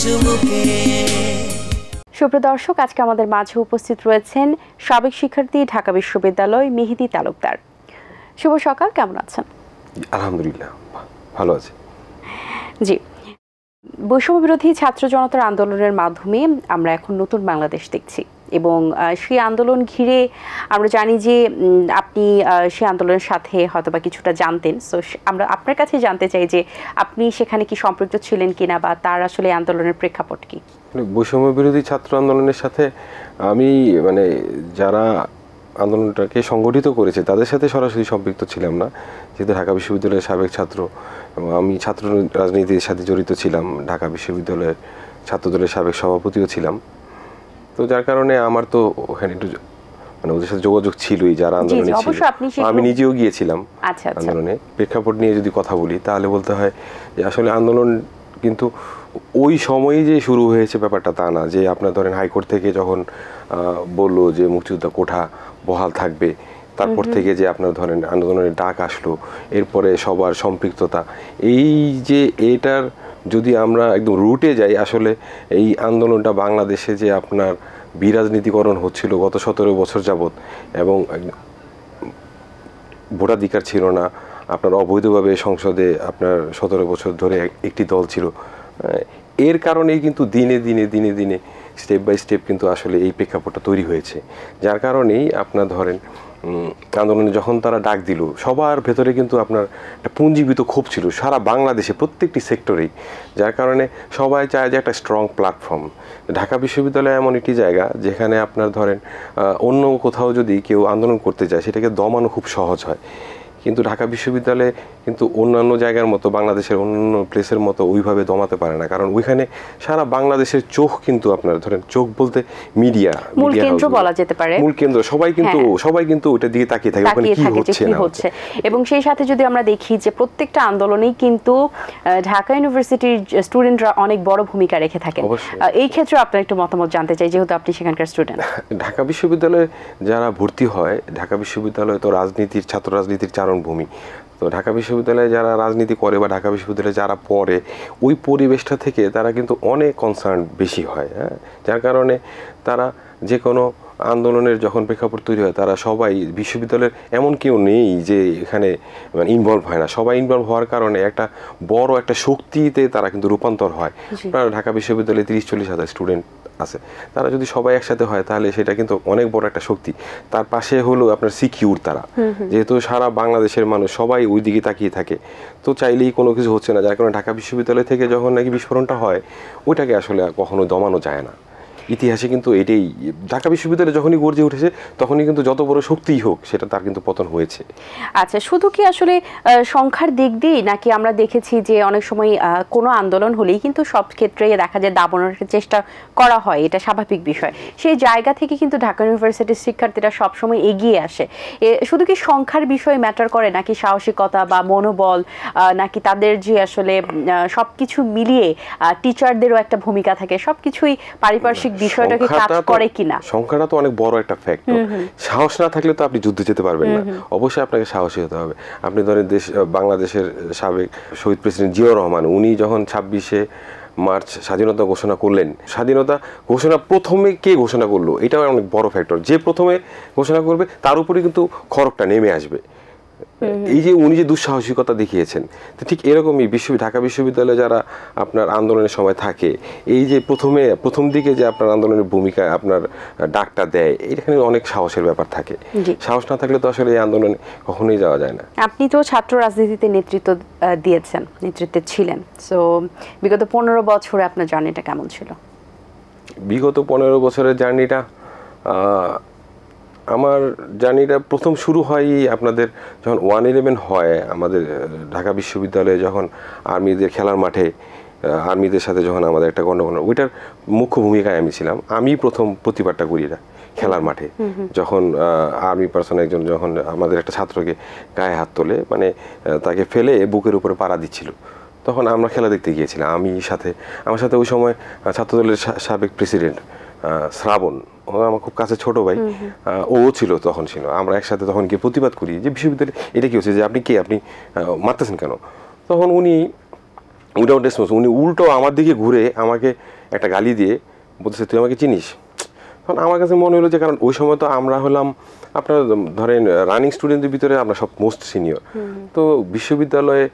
চুমুকে। সুপ্রিয় দর্শক, আজকে আমাদের মাঝে উপস্থিত রয়েছেন সাবেক শিক্ষার্থী ঢাকা বিশ্ববিদ্যালয় মেহেদী তালুকদার। শুভ সকাল, কেমন আছেন? আলহামদুলিল্লাহ ভালো আছি। জি, বৈষম্য বিরোধী ছাত্র জনতার আন্দোলনের মাধ্যমে আমরা এখন নতুন বাংলাদেশ দেখছি এবং সেই আন্দোলন ঘিরে আমরা জানি যে আপনি সেই আন্দোলনের সাথে হয়তোবা কিছুটা জানতেন। সো আমরা আপনার কাছে জানতে চাই যে আপনি সেখানে কি সম্পৃক্ত ছিলেন কিনা বা তার আসলে আন্দোলনের প্রেক্ষাপট কি? বৈষম্য বিরোধী ছাত্র আন্দোলনের সাথে আমি যারা আন্দোলনটাকে সংগঠিত করেছে তাদের সাথে সরাসরি সম্পৃক্ত ছিলাম না, যেহেতু ঢাকা বিশ্ববিদ্যালয়ের সাবেক ছাত্র এবং আমি ছাত্র রাজনীতির সাথে জড়িত ছিলাম, ঢাকা বিশ্ববিদ্যালয়ের ছাত্রদলের সাবেক সভাপতিও ছিলাম। তো যার কারণে আমার তো ওখানে একটু ওদের সাথে যোগাযোগ ছিলই যারা আন্দোলনে ছিল। আমি নিজেও গিয়েছিলাম আন্দোলনে। প্রেক্ষাপট নিয়ে যদি কথা বলি তাহলে বলতে হয় যে আসলে আন্দোলন কিন্তু ওই সময়ই যে শুরু হয়েছে ব্যাপারটা তা না, যে আপনার ধরেন হাইকোর্ট থেকে যখন বললো যে মুক্তিযোদ্ধা কোঠা বহাল থাকবে, তারপর থেকে যে আপনার ধরেন আন্দোলনের ডাক আসলো, এরপরে সবার সম্পৃক্ততা, এই যে এটার যদি আমরা একদম রুটে যাই, আসলে এই আন্দোলনটা বাংলাদেশে যে আপনার বিরাজনীতিকরণ হচ্ছিল গত 17 বছর যাবৎ এবং ভোটাধিকার ছিল না, আপনার অবৈধভাবে সংসদে আপনার 17 বছর ধরে একটি দল ছিল, এর কারণেই কিন্তু দিনে দিনে দিনে দিনে স্টেপ বাই স্টেপ কিন্তু আসলে এই প্রেক্ষাপটটা তৈরি হয়েছে। যার কারণেই আপনার ধরেন আন্দোলনে যখন তারা ডাক দিল, সবার ভেতরে কিন্তু আপনার একটা পুঞ্জীবিত ক্ষোভ ছিল সারা বাংলাদেশে প্রত্যেকটি সেক্টরেই। যার কারণে সবাই চায় যে একটা স্ট্রং প্ল্যাটফর্ম। ঢাকা বিশ্ববিদ্যালয় এমন একটি জায়গা যেখানে আপনার ধরেন অন্য কোথাও যদি কেউ আন্দোলন করতে যায় সেটাকে দমানো খুব সহজ হয়, কিন্তু ঢাকা বিশ্ববিদ্যালয়ে কিন্তু অন্যান্য জায়গার মতো বাংলাদেশের অন্যান্য প্লেসের মতো ওইভাবে দমাতে পারে না, কারণ ওইখানে সারা বাংলাদেশের চোখ কিন্তু আপনার ধরেন চোখ বলতে মিডিয়া, মূল কেন্দ্র বলা যেতে পারে, মূল কেন্দ্র, সবাই কিন্তু ওটা দিকে তাকিয়ে থাকে ওখানে কি হচ্ছে না হচ্ছে। এবং সেই সাথে যদি আমরা দেখি যে প্রত্যেকটা আন্দোলনেই কিন্তু ঢাকা ইউনিভার্সিটির স্টুডেন্টরা অনেক বড় ভূমিকা রেখে থাকে। এই ক্ষেত্রে আপনার একটু মতামত জানতে চাই, যেহেতু আপনি সেখানকার স্টুডেন্ট। ঢাকা বিশ্ববিদ্যালয়ে যারা ভর্তি হয়, ঢাকা বিশ্ববিদ্যালয় তো রাজনীতির, ছাত্র রাজনীতির চারণভূমি। তো ঢাকা বিশ্ববিদ্যালয়ে যারা রাজনীতি করে বা ঢাকা বিশ্ববিদ্যালয়ে যারা পড়ে, ওই পরিবেশটা থেকে তারা কিন্তু অনেক কনসার্ন বেশি হয়। হ্যাঁ, যার কারণে তারা যে কোনো আন্দোলনের যখন প্রেক্ষাপট তৈরি হয়, তারা সবাই বিশ্ববিদ্যালয়ের এমন কেউ নেই যে এখানে ইনভলভ হয় না, সবাই ইনভলভ হওয়ার কারণে একটা বড় একটা শক্তিতে তারা কিন্তু রূপান্তর হয়। আপনার ঢাকা বিশ্ববিদ্যালয়ে 30-40 হাজার স্টুডেন্ট আছে, তারা যদি সবাই একসাথে হয় তাহলে সেটা কিন্তু অনেক বড় একটা শক্তি। তার পাশে হলো আপনার সিকিউর, তারা যেহেতু সারা বাংলাদেশের মানুষ সবাই ওই দিকে তাকিয়ে থাকে, তো চাইলেই কোনো কিছু হচ্ছে না। যার কারণে ঢাকা বিশ্ববিদ্যালয় থেকে যখন নাকি বিস্ফোরণটা হয়, ওইটাকে আসলে কখনো দমানো যায় না। ইতিহাসে কিন্তু এটাই, ঢাকা বিশ্ববিদ্যালয় যখনই গর্জে উঠেছে তখনই কিন্তু যত বড় শক্তিই হোক সেটা তার কিন্তু পতন হয়েছে। আচ্ছা, শুধু কি আসলে সংখ্যার দিক দিয়ে, নাকি আমরা দেখেছি যে অনেক সময় কোনো আন্দোলন হলেই কিন্তু সব ক্ষেত্রে দেখা যায় দাবানোর চেষ্টা করা হয়, এটা স্বাভাবিক বিষয়। সেই জায়গা থেকে কিন্তু ঢাকা ইউনিভার্সিটির শিক্ষার্থীরা সবসময় এগিয়ে আসে। শুধু কি সংখ্যার বিষয় ম্যাটার করে, নাকি সাহসিকতা বা মনোবল, নাকি তাদের যে আসলে সবকিছু মিলিয়ে টিচারদেরও একটা ভূমিকা থাকে, সবকিছুই পারিপার্শ্বিক বিষয়টাকে কাজ করে কিনা? সংখ্যাটা তো অনেক বড় একটা ফ্যাক্টর। সাহস না থাকলে তো আপনি যুদ্ধে যেতে পারবেন না, অবশ্যই আপনাকে সাহসী হতে হবে। আপনি ধরেন বাংলাদেশের সাবেক শহীদ প্রেসিডেন্ট জিয়াউর রহমান, উনি যখন 26শে মার্চ স্বাধীনতা ঘোষণা করলেন, স্বাধীনতা ঘোষণা প্রথমে কে ঘোষণা করলো এটা অনেক বড় ফ্যাক্টর। যে প্রথমে ঘোষণা করবে তার উপরে কিন্তু খড়গটা নেমে আসবে। এই যে উনি যে দুঃসাহসিকতা দেখিয়েছেন, তো ঠিক এরকমই ঢাকা বিশ্ববিদ্যালয়ে যারা আপনার আন্দোলনের সময় থাকে, এই যে প্রথম দিকে যে আপনার আন্দোলনের ভূমিকা আপনার ডাকটা দেয়, এখানে অনেক সাহসের ব্যাপার থাকে। সাহস না থাকলে তো আসলে এই আন্দোলনে কখনোই যাওয়া যায় না। আপনি তো ছাত্র রাজনীতিতে নেতৃত্ব দিয়েছেন, নেতৃত্বে ছিলেন, সো বিগত 15 বছরে আপনার জার্নিটা কেমন ছিল? বিগত 15 বছরের জার্নিটা, আমার জার্নিটা প্রথম শুরু হয় আপনাদের যখন 111 হয় আমাদের ঢাকা বিশ্ববিদ্যালয়ে, যখন আর্মিদের খেলার মাঠে আর্মিদের সাথে যখন আমাদের একটা গণ্ডগোল, ওইটার মুখ্য ভূমিকায় আমি ছিলাম। আমি প্রথম প্রতিবাদটা করি না খেলার মাঠে, যখন আর্মি পার্সন একজন যখন আমাদের একটা ছাত্রকে গায়ে হাত তোলে, মানে তাকে ফেলে বুকের উপরে পাড়া দিচ্ছিল, তখন আমরা খেলা দেখতে গিয়েছিলাম। আমার সাথে ওই সময় ছাত্রদলের সাবেক প্রেসিডেন্ট শ্রাবণ, আমার খুব কাছে ছোট ভাই, ও ছিল, আমরা একসাথে তখন গিয়ে প্রতিবাদ করি যে বিশ্ববিদ্যালয়ে এটা কি হচ্ছে, যে আপনি কে, আপনি মারতেছেন কেন? তখন উনি উইদাউট রেসপন্স। উনি উল্টো আমার দিকে ঘুরে আমাকে একটা গালি দিয়ে বলতেছে, তুই আমাকে চিনিস? কারণ আমার কাছে মনে হলো যে, কারণ ওই সময় তো আমরা হলাম আপনার ধরেন রানিং স্টুডেন্টদের ভিতরে আমরা সব মোস্ট সিনিয়র। তো বিশ্ববিদ্যালয়ে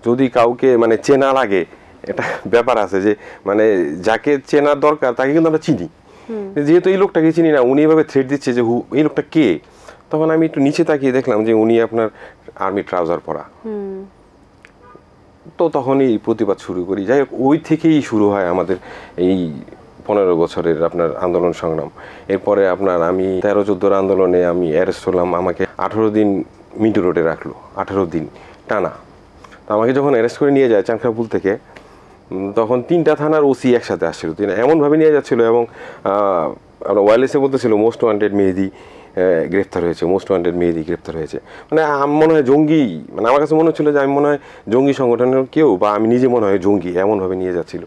যদি কাউকে মানে চেনা লাগে, এটা ব্যাপার আছে যে মানে যাকে চেনার দরকার তাকে কিন্তু আমরা চিনি। যেহেতু এই লোকটাকে চিনি না, উনি এভাবে থ্রেট দিচ্ছে যে এই লোকটা কে, তখন আমি একটু নিচে তাকিয়ে দেখলাম যে উনি আপনার আর্মি ট্রাউজার পরা। তো তখনই প্রতিবাদ শুরু করি। যাই হোক, ওই থেকেই শুরু হয় আমাদের এই 15 বছরের আপনার আন্দোলন সংগ্রাম। এরপরে আপনার আমি 13-14 আন্দোলনে আমি অ্যারেস্ট হলাম। আমাকে 18 দিন মিন্টু রোডে রাখলো, 18 দিন টানা। তো আমাকে যখন অ্যারেস্ট করে নিয়ে যায় চাংখাপুল থেকে, তখন 3টা থানার ওসি একসাথে আসছিল। তিনি এমনভাবে নিয়ে যাচ্ছিল এবং আমরা ওয়্যারলেসে বলতেছিল মোস্ট ওয়ান্টেড মেহেদি গ্রেফতার হয়েছে, মোস্ট ওয়ান্টেড মেহেদি গ্রেফতার হয়েছে। মানে মনে হয় জঙ্গি, মানে আমার কাছে মনে হচ্ছিল যে আমি মনে হয় জঙ্গি সংগঠনের কেউ, বা আমি নিজে মনে হয় জঙ্গি, এমনভাবে নিয়ে যাচ্ছিল।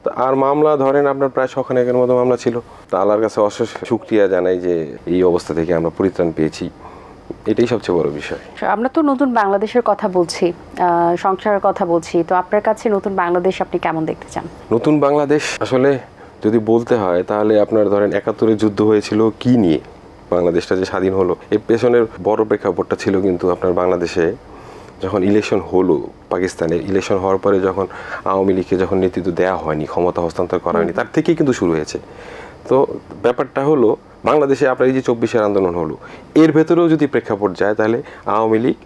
তো আর মামলা ধরেন আপনার প্রায় 100 খানেকের মতো মামলা ছিল। তো আল্লাহর কাছে অশেষ শুকরিয়া জানাই যে এই অবস্থা থেকে আমরা পরিত্রাণ পেয়েছি, এটাই সবচেয়ে বড় বিষয়। আমরা তো নতুন বাংলাদেশের কথা বলছি, সংসারের কথা বলছি, তো আপনার কাছে নতুন বাংলাদেশ আপনি কেমন দেখতে চান? নতুন বাংলাদেশ আসলে যদি বলতে হয় তাহলে আপনার ধরেন 71-এর যুদ্ধ হয়েছিল কি নিয়ে, বাংলাদেশটা যে স্বাধীন হলো এর পেছনের বড় প্রেক্ষাপটটা ছিল কিন্তু আপনার বাংলাদেশে যখন ইলেকশন হলো, পাকিস্তানে ইলেকশন হওয়ার পরে যখন আওয়ামী লীগকে যখন নেতৃত্ব দেওয়া হয়নি, ক্ষমতা হস্তান্তর করা হয়নি, তার থেকেই কিন্তু শুরু হয়েছে। তো ব্যাপারটা হলো বাংলাদেশে আপনার এই যে 24-এর আন্দোলন হলো, এর ভেতরেও যদি প্রেক্ষাপট যায় তাহলে আওয়ামী লীগ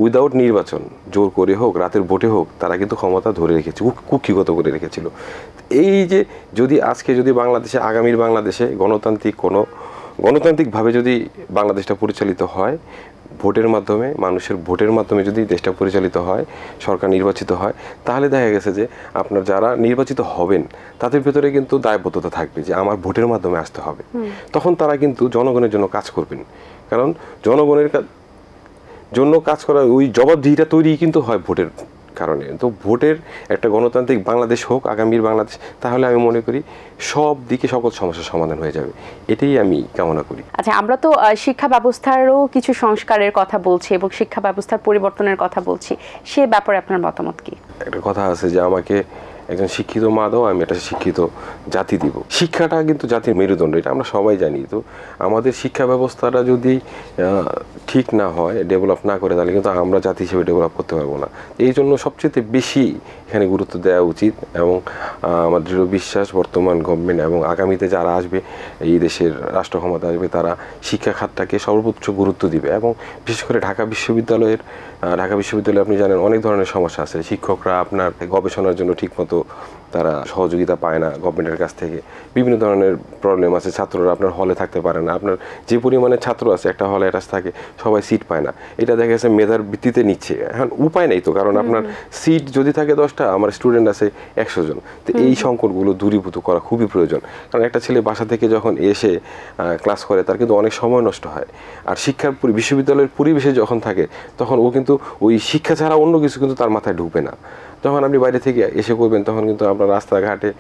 উইদাউট নির্বাচন, জোর করে হোক, রাতের ভোটে হোক, তারা কিন্তু ক্ষমতা ধরে রেখেছে, কুক্ষিগত করে রেখেছিল। এই যে যদি আজকে যদি বাংলাদেশে, আগামীর বাংলাদেশে গণতান্ত্রিকভাবে যদি বাংলাদেশটা পরিচালিত হয়, ভোটের মাধ্যমে, মানুষের ভোটের মাধ্যমে যদি দেশটা পরিচালিত হয়, সরকার নির্বাচিত হয়, তাহলে দেখা গেছে যে আপনার যারা নির্বাচিত হবেন তাদের ভেতরে কিন্তু দায়বদ্ধতা থাকবে যে আমার ভোটের মাধ্যমে আসতে হবে। তখন তারা কিন্তু জনগণের জন্য কাজ করবেন, কারণ জনগণের জন্য কাজ করা ওই জবাবদিহিটা তৈরি কিন্তু হয় ভোটের কারণে। তো ভোটের একটা গণতান্ত্রিক বাংলাদেশ হোক আগামীর বাংলাদেশ, তাহলে আমি মনে করি সব দিকে সকল সমস্যার সমাধান হয়ে যাবে, এটাই আমি কামনা করি। আচ্ছা, আমরা তো শিক্ষা ব্যবস্থারও কিছু সংস্কারের কথা বলছি এবং শিক্ষা ব্যবস্থার পরিবর্তনের কথা বলছি, সে ব্যাপারে আপনার মতামত কি? একটা কথা আছে যে আমাকে একজন শিক্ষিত মা দাও, আমি একটা শিক্ষিত জাতি দিব। শিক্ষাটা কিন্তু জাতির মেরুদণ্ড, এটা আমরা সবাই জানি। তো আমাদের শিক্ষা ব্যবস্থাটা যদি ঠিক না হয়, ডেভেলপ না করে, তাহলে কিন্তু আমরা জাতি হিসেবে ডেভেলপ করতে পারবো না। এই জন্য সবচেয়ে বেশি এখানে গুরুত্ব দেওয়া উচিত এবং আমার দৃঢ় বিশ্বাস বর্তমান গভর্নমেন্ট এবং আগামীতে যারা আসবে, এই দেশের রাষ্ট্র ক্ষমতা আসবে, তারা শিক্ষা খাতটাকে সর্বোচ্চ গুরুত্ব দিবে। এবং বিশেষ করে ঢাকা বিশ্ববিদ্যালয়ে আপনি জানেন অনেক ধরনের সমস্যা আছে। শিক্ষকরা আপনার গবেষণার জন্য ঠিকমতো তারা সহযোগিতা পায় না গভর্নমেন্টের কাছ থেকে, বিভিন্ন ধরনের প্রবলেম আছে। ছাত্ররা আপনার হলে থাকতে পারে না, আপনার যে পরিমাণে ছাত্র আছে একটা হলে অ্যাটাচ থাকে, সবাই সিট পায় না। এটা দেখা গেছে মেধার ভিত্তিতে নিচ্ছে, এখন উপায় নেই তো, কারণ আপনার সিট যদি থাকে 10টা, আমার স্টুডেন্ট আছে 100 জন। তো এই সংকটগুলো দূরীভূত করা খুবই প্রয়োজন, কারণ একটা ছেলে বাসা থেকে যখন এসে ক্লাস করে তার কিন্তু অনেক সময় নষ্ট হয়। আর বিশ্ববিদ্যালয়ের পরিবেশে যখন থাকে তখন ও কিন্তু ওই শিক্ষা ছাড়া অন্য কিছু কিন্তু তার মাথায় ঢুকবে না। যখন আপনি বাইরে থেকে এসে করবেন তখন কিন্তু আপনার রাস্তাঘাটে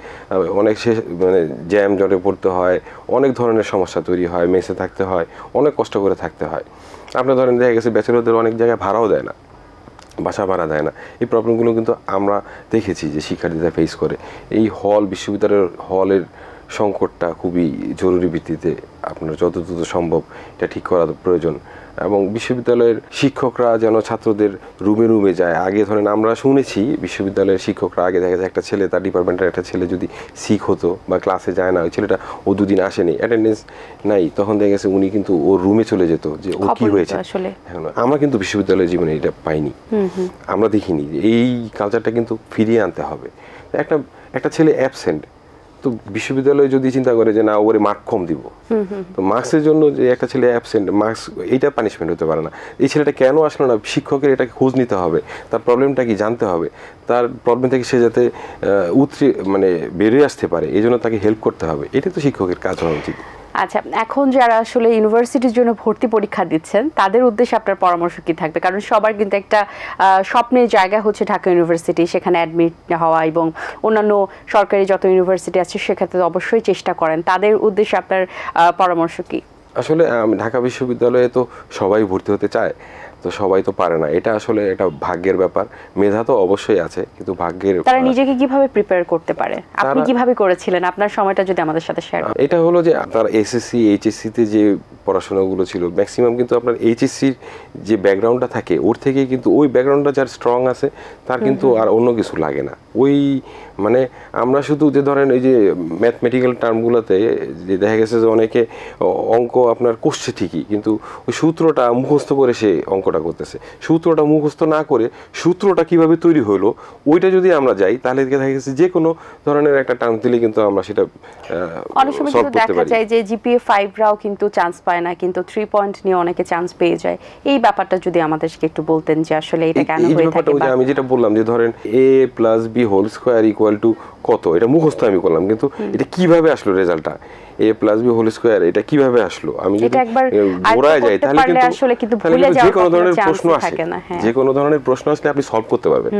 অনেক মানে জ্যাম জটে পড়তে হয়, অনেক ধরনের সমস্যা তৈরি হয়, মেসে থাকতে হয়, অনেক কষ্ট করে থাকতে হয়। আপনার ধরেন দেখা গেছে ব্যাচেলরদের অনেক জায়গায় ভাড়াও দেয় না, বাসা ভাড়া দেয় না। এই প্রবলেমগুলো কিন্তু আমরা দেখেছি যে শিক্ষার্থীরা ফেস করে। এই বিশ্ববিদ্যালয়ের হলের সংকটটা খুবই জরুরি ভিত্তিতে আপনার যত দ্রুত সম্ভব এটা ঠিক করা প্রয়োজন। এবং বিশ্ববিদ্যালয়ের শিক্ষকরা যেন ছাত্রদের রুমে রুমে যায়। আগে ধরেন আমরা শুনেছি বিশ্ববিদ্যালয়ের শিক্ষকরা আগে দেখা যায় একটা ছেলে, তার ডিপার্টমেন্টের একটা ছেলে যদি সিক হতো বা ক্লাসে যায় না, ওই ছেলেটা ও 2 দিন আসেনি, অ্যাটেন্ডেন্স নাই, তখন দেখা গেছে উনি কিন্তু ওর রুমে চলে যেত যে ও কি হয়েছে। আমরা কিন্তু বিশ্ববিদ্যালয়ের জীবনে এটা পাইনি, আমরা দেখিনি। এই কালচারটা কিন্তু ফিরিয়ে আনতে হবে। একটা ছেলে অ্যাবসেন্ট, তো বিশ্ববিদ্যালয়ে যদি চিন্তা করে যে না ওরে মার্ক কম দিব, তো মার্কসের জন্য যে একটা ছেলে অ্যাবসেন্ট, মার্কস এইটা পানিশমেন্ট হতে পারে না। এই ছেলেটা কেন আসলো না, শিক্ষকের এটাকে খোঁজ নিতে হবে, তার প্রবলেমটা কি জানতে হবে, তার প্রবলেম থেকে সে যাতে মানে বেরিয়ে আসতে পারে, এই জন্য তাকে হেল্প করতে হবে। এটা তো শিক্ষকের কাজ হওয়া উচিত। আচ্ছা, এখন যারা আসলে ইউনিভার্সিটির জন্য ভর্তি পরীক্ষা দিচ্ছেন তাদের উদ্দেশ্যে আপনার পরামর্শ কি থাকবে? কারণ সবার কিন্তু একটা স্বপ্নের জায়গা হচ্ছে ঢাকা ইউনিভার্সিটি, সেখানে অ্যাডমিট হওয়া, এবং অন্যান্য সরকারি যত ইউনিভার্সিটি আছে সেক্ষেত্রে অবশ্যই চেষ্টা করেন। তাদের উদ্দেশ্যে আপনার পরামর্শ কি? আসলে ঢাকা বিশ্ববিদ্যালয়ে তো সবাই ভর্তি হতে চায়, তো সবাই তো পারে না, এটা আসলে একটা ভাগ্যের ব্যাপার। মেধা তো অবশ্যই আছে, কিন্তু ভাগ্যের তারা নিজেকে কিভাবে প্রিপেয়ার করতে পারে, আপনি কিভাবে করেছিলেন, আপনার সময়টা যদি আমাদের সাথে শেয়ার করেন। এটা হলো যে তার এসএসসি এইচএসসিতে যে পড়াশোনাগুলো ছিল ম্যাক্সিমাম কিন্তু আপনার এইচএসসির যে ব্যাকগ্রাউন্ডটা থাকে ওর থেকে কিন্তু ওই ব্যাকগ্রাউন্ডটা যার স্ট্রং আছে তার কিন্তু আর অন্য কিছু লাগে না। ওই মানে আমরা শুধু যে ধরেন এই যে ম্যাথমেটিক্যাল টার্মগুলোতে যে দেখা গেছে যে অনেকে অঙ্ক আপনার করছে ঠিকই, কিন্তু ওই সূত্রটা মুখস্থ করে সে অঙ্কটা করতেছে। সূত্রটা মুখস্থ না করে সূত্রটা কিভাবে তৈরি হলো ওইটা যদি আমরা যাই তাহলে দেখা গেছে যে কোনো ধরনের একটা টার্ম দিলে কিন্তু আমরা সেটা অনেক সময় কিন্তু দেখা যায় যে জিপিএ 5 রাও কিন্তু চান্স পায় না, কিন্তু 3 পয়েন্ট নিয়ে অনেকে চান্স পেয়ে যায়। এই ব্যাপারটা যদি আমাদেরকে একটু বলতেন যে আসলে এটা কেন হয়ে থাকে। আমি যেটা বললাম যে ধরেন a + b whole square equal to কত, এটা মুখস্থ আমি করলাম, কিন্তু এটা কিভাবে আসলো রেজাল্টটা, a + b হোল স্কয়ার এটা কিভাবে আসলো, আমি যদি গোড়ায় যাই তাহলে কিন্তু যে কোনো ধরনের প্রশ্ন আসে, যে কোনো ধরনের প্রশ্ন আসলে আপনি সলভ করতে পারবেন।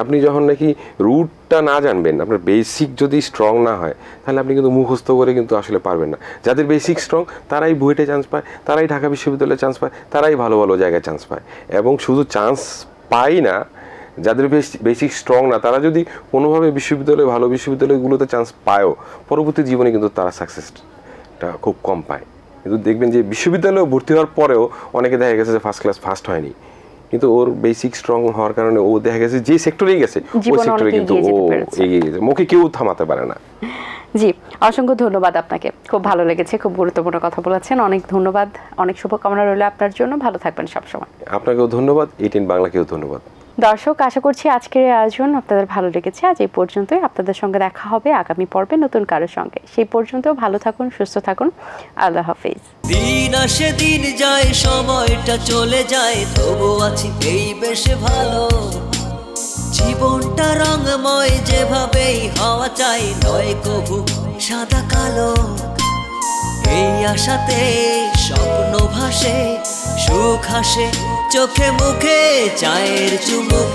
আপনি যখন নাকি রুটটা না জানবেন, আপনার বেসিক যদি স্ট্রং না হয় তাহলে আপনি কিন্তু মুখস্থ করে কিন্তু আসলে পারবেন না। যাদের বেসিক স্ট্রং তারাই বুয়েটে চান্স পায়, তারাই ঢাকা বিশ্ববিদ্যালয়ে চান্স পায়, তারাই ভালো ভালো জায়গায় চান্স পায়। এবং শুধু চান্স পায় না, যাদের বেসিক স্ট্রং না তারা যদি কোনোভাবে বিশ্ববিদ্যালয়ে ভালো বিশ্ববিদ্যালয়গুলোতে চান্স পায়ও পরবর্তী জীবনে কিন্তু তারা সাকসেসটা খুব কম পায়। কিন্তু দেখবেন যে বিশ্ববিদ্যালয়ে ভর্তি হওয়ার পরেও অনেকে দেখা গেছে যে ফার্স্ট ক্লাস ফার্স্ট হয়নি, কিন্তু ওর বেসিক স্ট্রং হওয়ার কারণে ও দেখা গেছে যে সেক্টরেই গেছে ওই সেক্টরে কিন্তু ও এগিয়ে গেছে, মুখে কেউ থামাতে পারে না। জি, অসংখ্য ধন্যবাদ আপনাকে, খুব ভালো লেগেছে, খুব গুরুত্বপূর্ণ কথা বলেছেন। অনেক ধন্যবাদ, অনেক শুভকামনা রইল আপনার জন্য, ভালো থাকবেন সবসময়। আপনাকেও ধন্যবাদ, এটিএন বাংলাকেও ধন্যবাদ। দর্শক, আশা করছি আজকের আয়োজন আপনাদের ভালো লেগেছে। আজ এই পর্যন্তই, আপনাদের সঙ্গে দেখা হবে আগামী পর্বে নতুন কারোর সঙ্গে। সেই পর্যন্ত ভালো থাকুন, সুস্থ থাকুন, আল্লাহ হাফেজ। দিন আসে দিন যায়, সময়টা চলে যায়, তবু আছি এই বেশ ভালো। জীবনটা রঙময়, যেভাবেই হওয়া চাই, নয় কভু সাদা কালো। এই আশাতে স্বপ্ন ভাসে, সুখ হাসে চোখে মুখে, চায়ের চুমুক